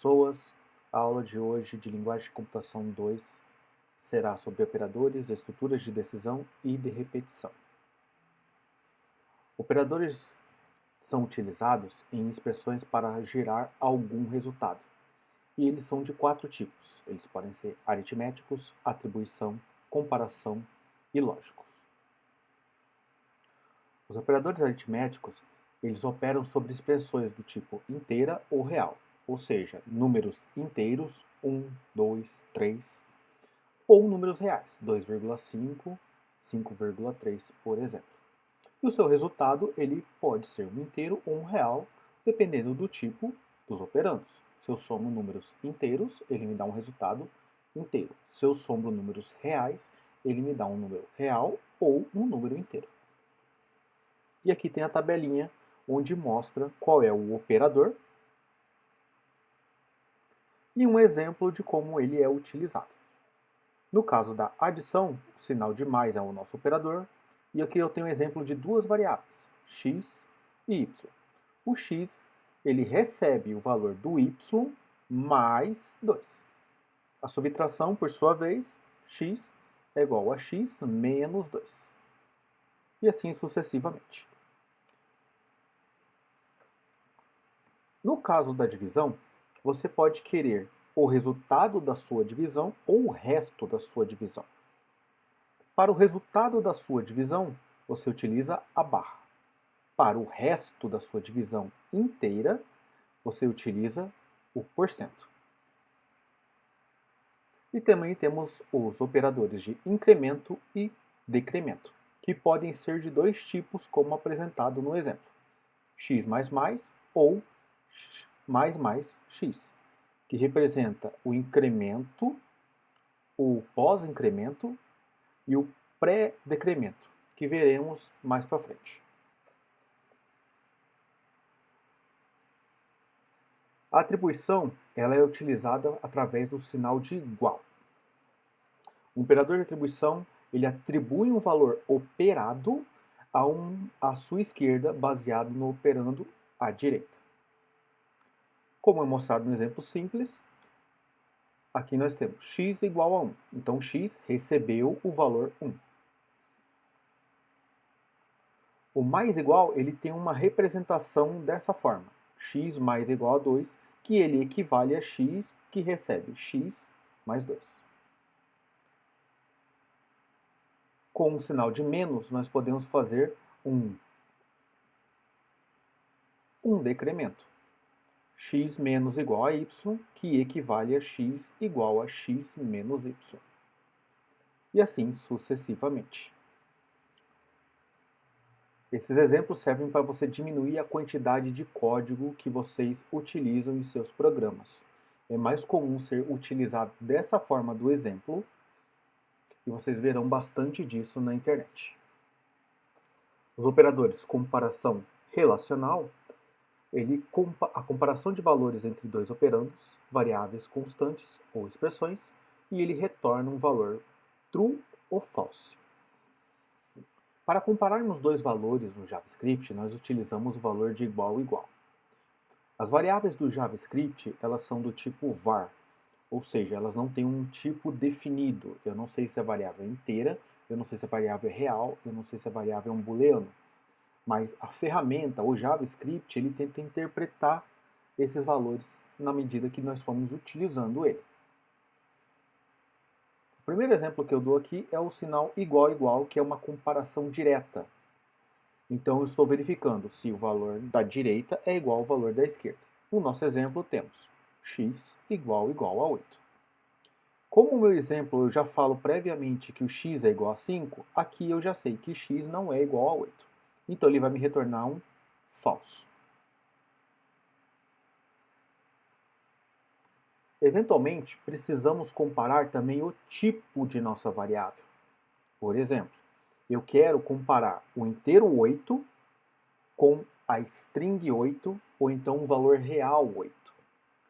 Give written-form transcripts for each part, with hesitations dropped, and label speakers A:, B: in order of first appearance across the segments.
A: pessoas, a aula de hoje de Linguagem de Computação 2 será sobre operadores, estruturas de decisão e de repetição. Operadores são utilizados em expressões para gerar algum resultado, e eles são de 4 tipos. Eles podem ser aritméticos, atribuição, comparação e lógicos. Os operadores aritméticos, eles operam sobre expressões do tipo inteira ou real, ou seja, números inteiros, 1, 2, 3, ou números reais, 2,5, 5,3, por exemplo. E o seu resultado, ele pode ser um inteiro ou um real, dependendo do tipo dos operandos. Se eu somo números inteiros, ele me dá um resultado inteiro. Se eu somo números reais, ele me dá um número real ou um número inteiro. E aqui tem a tabelinha onde mostra qual é o operador e um exemplo de como ele é utilizado. No caso da adição, o sinal de mais é o nosso operador, e aqui eu tenho um exemplo de duas variáveis, x e y. O x, ele recebe o valor do y mais 2. A subtração, por sua vez, x é igual a x menos 2. E assim sucessivamente. No caso da divisão, você pode querer o resultado da sua divisão ou o resto da sua divisão. Para o resultado da sua divisão, você utiliza a barra. Para o resto da sua divisão inteira, você utiliza o porcento. E também temos os operadores de incremento e decremento, que podem ser de dois tipos, como apresentado no exemplo: x ou mais x, que representa o incremento, o pós-incremento e o pré-decremento, que veremos mais para frente. A atribuição ela é utilizada através do sinal de igual. O operador de atribuição ele atribui um valor operado à sua esquerda, baseado no operando à direita. Como é mostrado no exemplo simples, aqui nós temos x igual a 1. Então, x recebeu o valor 1. O mais igual ele tem uma representação dessa forma: x mais igual a 2, que ele equivale a x, que recebe x mais 2. Com o sinal de menos, nós podemos fazer um decremento. X menos igual a y, que equivale a x igual a x menos y. E assim sucessivamente. Esses exemplos servem para você diminuir a quantidade de código que vocês utilizam em seus programas. É mais comum ser utilizado dessa forma do exemplo, e vocês verão bastante disso na internet. Os operadores comparação relacional, a comparação de valores entre dois operandos, variáveis constantes ou expressões, e ele retorna um valor true ou false. Para compararmos dois valores no JavaScript, nós utilizamos o valor de igual a igual. As variáveis do JavaScript, elas são do tipo var, ou seja, elas não têm um tipo definido. Eu não sei se a variável é inteira, eu não sei se a variável é real, eu não sei se a variável é um booleano. Mas a ferramenta, o JavaScript, ele tenta interpretar esses valores na medida que nós formos utilizando ele. O primeiro exemplo que eu dou aqui é o sinal igual a igual, que é uma comparação direta. Então eu estou verificando se o valor da direita é igual ao valor da esquerda. No nosso exemplo temos x igual a 8. Como o meu exemplo eu já falo previamente que o x é igual a 5, aqui eu já sei que x não é igual a 8. Então ele vai me retornar um falso. Eventualmente, precisamos comparar também o tipo de nossa variável. Por exemplo, eu quero comparar o inteiro 8 com a string 8 ou então o valor real 8.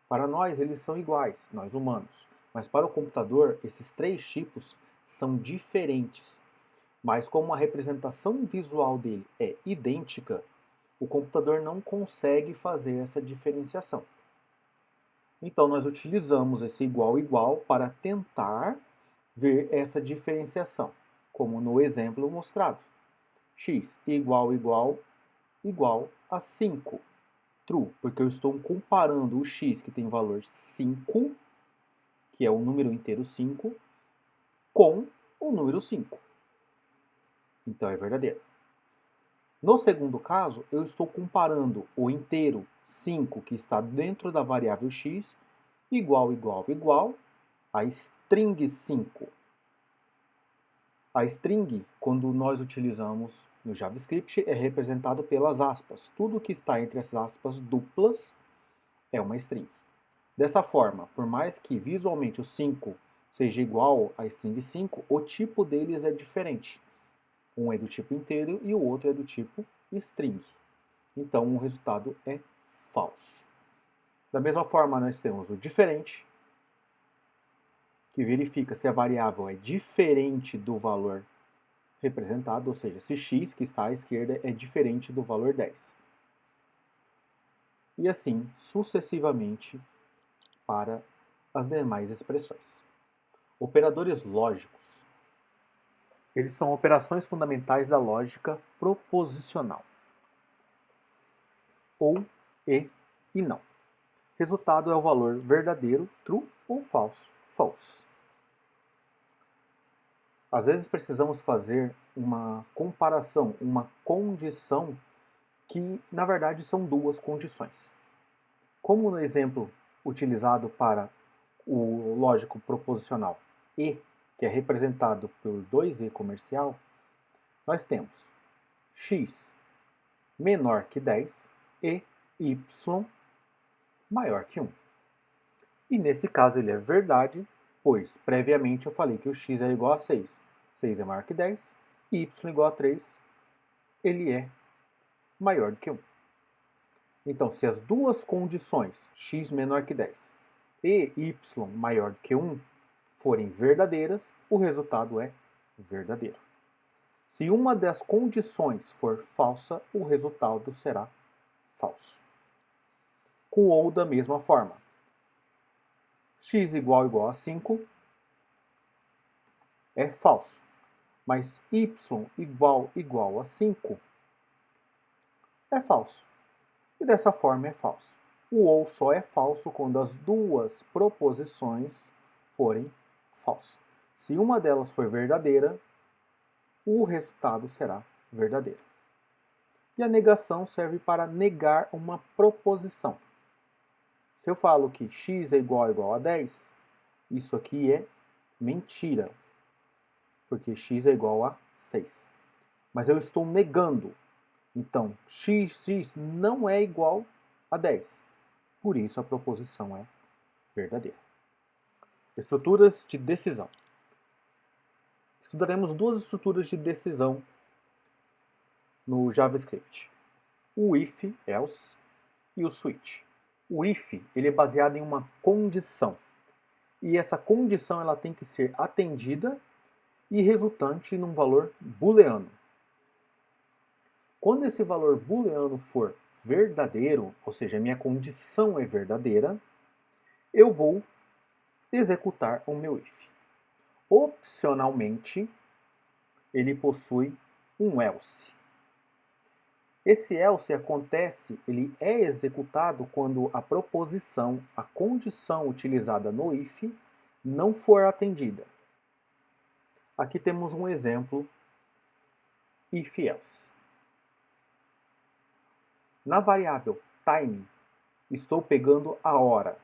A: Para nós, eles são iguais, nós humanos. Mas para o computador, esses três tipos são diferentes. Mas como a representação visual dele é idêntica, o computador não consegue fazer essa diferenciação. Então, nós utilizamos esse igual igual para tentar ver essa diferenciação, como no exemplo mostrado. X igual igual igual a 5. True, porque eu estou comparando o x, que tem valor 5, que é o número inteiro 5, com o número 5. Então é verdadeiro. No segundo caso, eu estou comparando o inteiro 5, que está dentro da variável x, igual a string 5. A string, quando nós utilizamos no JavaScript, é representado pelas aspas. Tudo que está entre as aspas duplas é uma string. Dessa forma, por mais que visualmente o 5 seja igual a string 5, o tipo deles é diferente. Um é do tipo inteiro e o outro é do tipo string. Então, o resultado é falso. Da mesma forma, nós temos o diferente, que verifica se a variável é diferente do valor representado, ou seja, se x, que está à esquerda, é diferente do valor 10. E assim, sucessivamente, para as demais expressões. Operadores lógicos. Eles são operações fundamentais da lógica proposicional. Ou, e não. Resultado é o valor verdadeiro, true, ou falso, false. Às vezes precisamos fazer uma comparação, uma condição que, na verdade, são duas condições. Como no exemplo utilizado para o lógico proposicional e, que é representado por 2e comercial, nós temos x menor que 10 e y maior que 1. E nesse caso ele é verdade, pois previamente eu falei que o x é igual a 6. 6 é maior que 10, e y igual a 3, ele é maior do que 1. Então, se as duas condições, x menor que 10 e y maior do que 1, forem verdadeiras, o resultado é verdadeiro. Se uma das condições for falsa, o resultado será falso. Com ou da mesma forma. X igual a 5 é falso, mas y igual a 5 é falso. E dessa forma é falso. O ou só é falso quando as duas proposições forem falsas. Se uma delas for verdadeira, o resultado será verdadeiro. E a negação serve para negar uma proposição. Se eu falo que x é igual a 10, isso aqui é mentira, porque x é igual a 6. Mas eu estou negando. Então, x não é igual a 10. Por isso a proposição é verdadeira. Estruturas de decisão. Estudaremos duas estruturas de decisão no JavaScript. O if, else e o switch. O if ele é baseado em uma condição. E essa condição ela tem que ser atendida e resultante num valor booleano. Quando esse valor booleano for verdadeiro, ou seja, a minha condição é verdadeira, eu vou executar o meu if. Opcionalmente, ele possui um else. Esse else acontece, ele é executado quando a proposição, a condição utilizada no if, não for atendida. Aqui temos um exemplo if else. Na variável time, estou pegando a hora,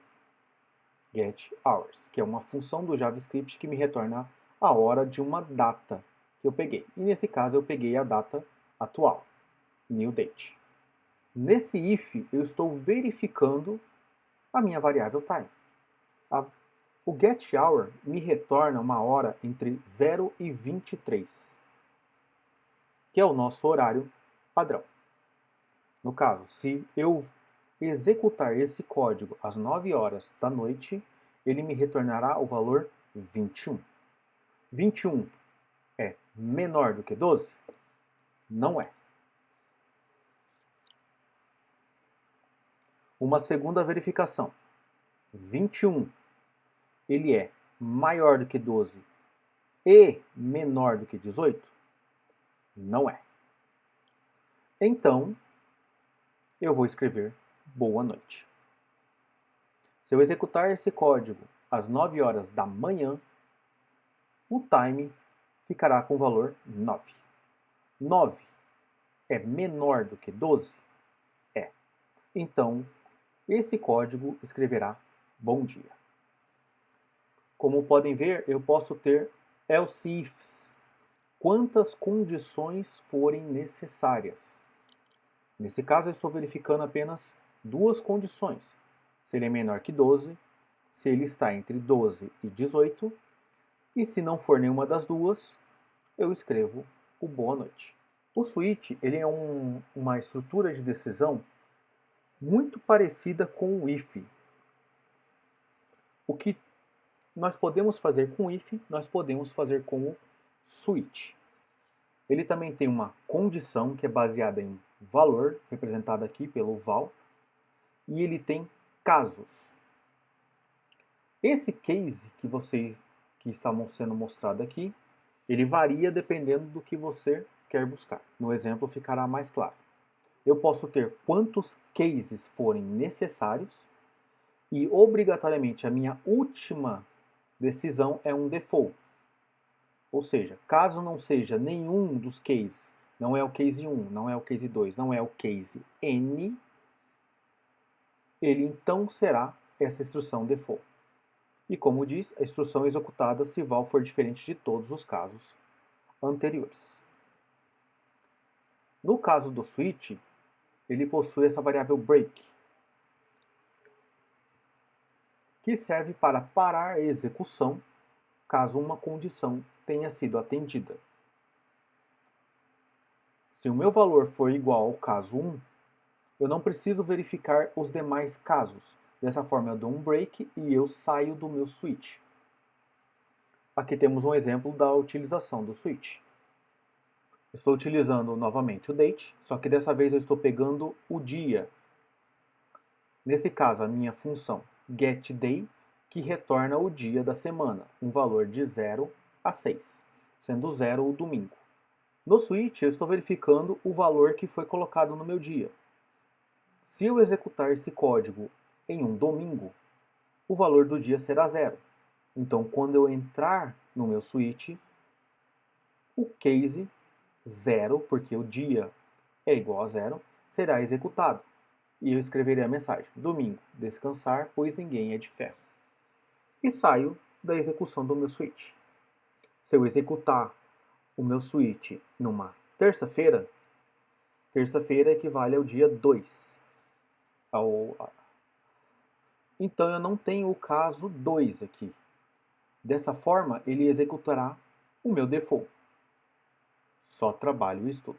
A: getHours, que é uma função do JavaScript que me retorna a hora de uma data que eu peguei. E nesse caso eu peguei a data atual, new date. Nesse if eu estou verificando a minha variável time. O getHour me retorna uma hora entre 0 e 23, que é o nosso horário padrão. No caso, se eu executar esse código às 9 horas da noite, ele me retornará o valor 21. 21 é menor do que 12? Não é. Uma segunda verificação. 21, ele é maior do que 12 e menor do que 18? Não é. Então, eu vou escrever boa noite. Se eu executar esse código às 9 horas da manhã, o time ficará com o valor 9. 9 é menor do que 12? É. Então, esse código escreverá bom dia. Como podem ver, eu posso ter else ifs, quantas condições forem necessárias. Nesse caso, eu estou verificando apenas duas condições. Se ele é menor que 12, se ele está entre 12 e 18, e se não for nenhuma das duas, eu escrevo o boa noite. O switch ele é uma estrutura de decisão muito parecida com o if. O que nós podemos fazer com o if, nós podemos fazer com o switch. Ele também tem uma condição que é baseada em valor, representada aqui pelo val, e ele tem casos. Esse case que está sendo mostrado aqui, ele varia dependendo do que você quer buscar. No exemplo ficará mais claro. Eu posso ter quantos cases forem necessários e obrigatoriamente a minha última decisão é um default. Ou seja, caso não seja nenhum dos cases, não é o case 1, não é o case 2, não é o case N, ele então será essa instrução default. E como diz, a instrução é executada se val for diferente de todos os casos anteriores. No caso do switch, ele possui essa variável break, que serve para parar a execução caso uma condição tenha sido atendida. Se o meu valor for igual ao caso 1, eu não preciso verificar os demais casos. Dessa forma eu dou um break e eu saio do meu switch. Aqui temos um exemplo da utilização do switch. Estou utilizando novamente o date, só que dessa vez eu estou pegando o dia. Nesse caso, a minha função getDay, que retorna o dia da semana, um valor de 0 a 6, sendo 0 o domingo. No switch, eu estou verificando o valor que foi colocado no meu dia. Se eu executar esse código em um domingo, o valor do dia será 0. Então, quando eu entrar no meu switch, o case 0, porque o dia é igual a 0, será executado. E eu escreverei a mensagem: domingo, descansar, pois ninguém é de ferro. E saio da execução do meu switch. Se eu executar o meu switch numa terça-feira, terça-feira equivale ao dia 2. Então eu não tenho o caso 2 aqui. Dessa forma, ele executará o meu default. Só trabalho e estudo.